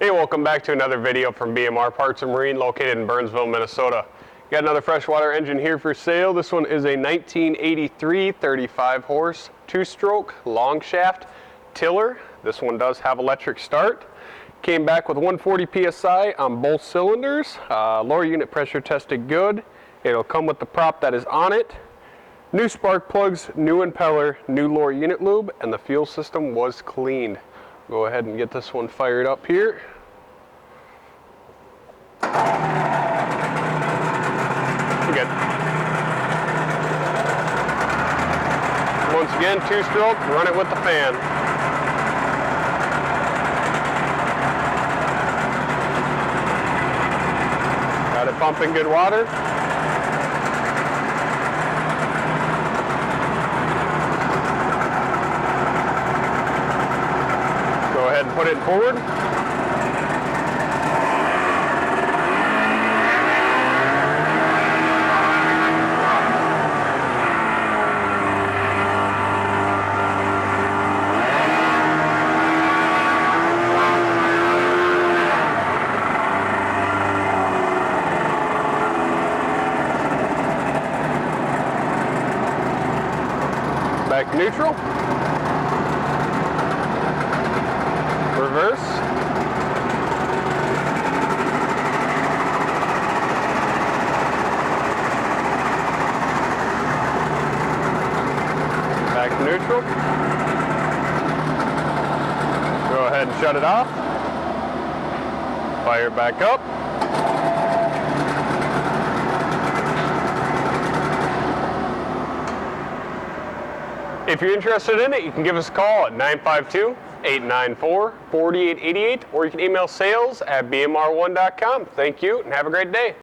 Hey, welcome back to another video from BMR Parts and Marine located in Burnsville, Minnesota. Got another freshwater engine here for sale. This one is a 1983 35 horse, 2-stroke, long shaft tiller. This one does have electric start. Came back with 140 PSI on both cylinders. Lower unit pressure tested good. It'll come with the prop that is on it. New spark plugs, new impeller, new lower unit lube, and the fuel system was cleaned. Go ahead and get this one fired up here. Good. Once again, 2-stroke, run it with the fan. Got it pumping good water. Go ahead and put it forward. Back to neutral. Reverse. Back to neutral. Go ahead and shut it off. Fire it back up. If you're interested in it, you can give us a call at 952-894-4888, or you can email sales@bmr1.com. Thank you and have a great day.